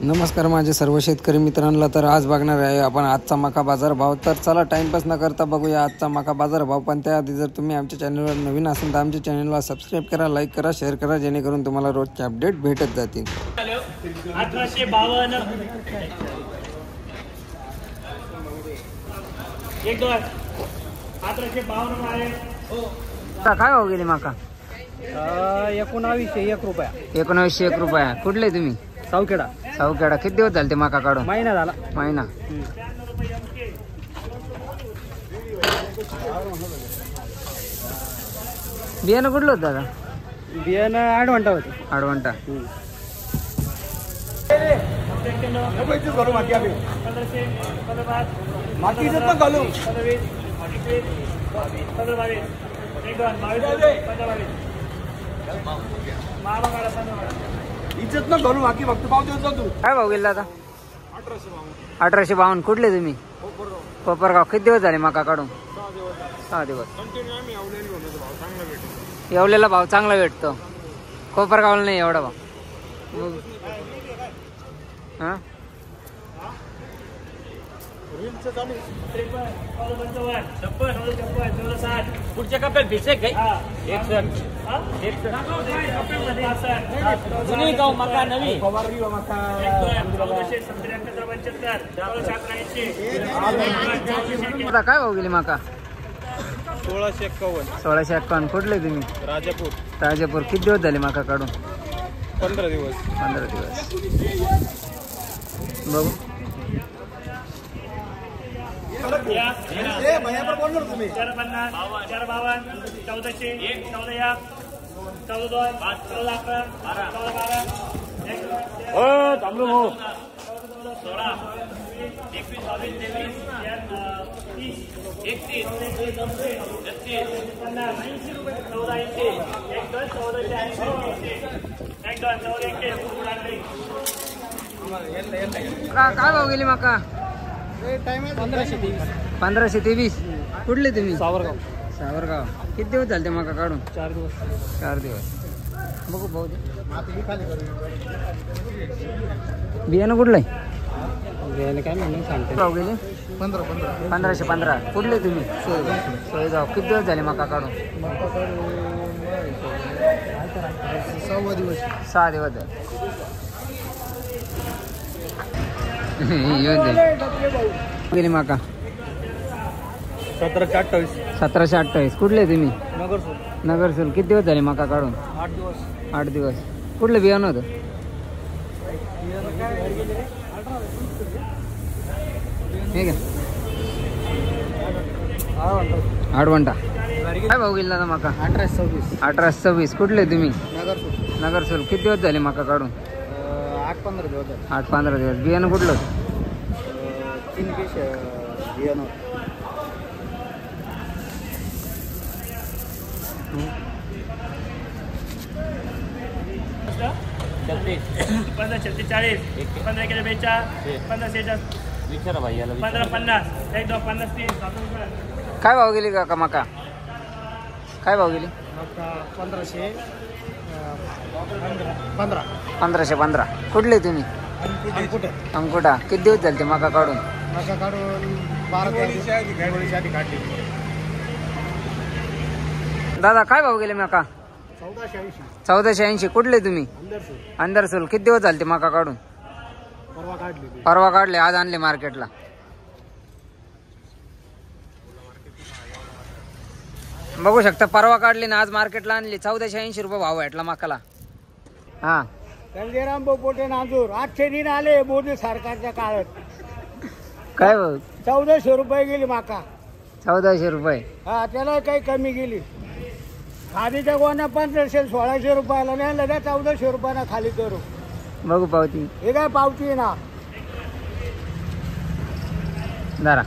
नमस्कार माझे सर्व शेतकरी मित्रांना। तर आज बघणार आहे आपण आजचा मका बाजार भाव। तर चला टाइमपास न करता बघूया आजचा मका बाजार भाव। पण त्याआधी जर तुम्ही आमच्या चॅनलवर नवीन असाल तर आमच्या चॅनलला सबस्क्राइब करा, लाईक करा, शेअर करा, जेणेकरून तुम्हाला रोजचे अपडेट भेटत जातील। 1852 1852 आहे। काय भाव गेली मका? 1901 रुपया। 1901 रुपया। कुठले तुम्ही? सावखेडा। सावखेडा। किती दिवस झाले ते मका काढून? महिना झाला। महिना। बियाणं कुठलं होतं दादा? बियाणं आडवंटा होते। आडवंटा। इज्जत न घालू बाकी फक्त पाव देत जा तू। काय भाव गेला आता? 1852। कुठले तुम्ही? कोपरगाव। किती दिवस झाले मका काढून? 6 दिवस। येवलेला भाव चांगला भेटतो, कोपरगावला नाही एवढा भाव। हा पुढच्या कप्प्यात भिसे काही जुनी गाव मका नवी काय भाव गेली मका? 1651। 1651। कुठले तुम्ही? राजापूर। राजापूर। किती दिवस झाले मका काढून? 15 दिवस। 15 दिवस। बघू काय भाव गेली मका? 1523। कुठले तुम्ही? सावरगाव। सावरगाव। किती दिवस झाले ते मका काढून? 4 दिवस। 4 दिवस। बघू भाऊ बियाणं कुठलं आहे? बियाणं काय म्हणून सांगते। भाव गेले? 1515। कुठले तुम्ही? सोयगाव। किती दिवस झाले मका काढून? 6 दिवस। 6 दिवस झाले। गेली मका? 1728। 1728। कुठले तुम्ही? नगरसूल। नगरसूल। किती दिवस झाले मका काढून? 8 दिवस। 8 दिवस। कुठलं बियाणं होतं? हे का आडवंटा। काय भाव गेला दादा मका? 1826। 1826। कुठले तुम्ही? नगरसूल। नगरसूल। किती दिवस झाले मका काढून? 8-15 दिवस। 8-15 दिवस। बियाणं कुठलं? 3 पीस बियाणं। 1540। 15 किलो बेचा। 15 विचारा भाई याला। 1550। 1-2-50-3। काय भाव गेली का मका? काय भाव गेली? 1515। 1515। कुठले तुम्ही? अंकुटा। किती दिवस झाले ते मका काढून? मका काढून 12 दिवस आधी काढली। दादा काय भाव गेले मका? 1480। 1480। कुठले तुम्ही? अंदरसूल। किती दिवस झाले ते मका काढून? परवा काढली। परवा काढले, आज आणले मार्केटला। बघू शकता, परवा काढली ना आज मार्केटला आणली। 1480 रुपये भाव भेटला मकाला। हा गंगेराम बोपोटे नांदूर 800 दिन आले मोदी सरकारच्या काळात। काय भाव? 1400 रुपये गेली माका। 1400 रुपये। हा त्याला काही कमी गेली। खादीच्या गोण्या 1500-1600 रुपयाला नाही लगा 1400 रुपयाला खाली करू। बघू पावती। हे काय पावती ना जरा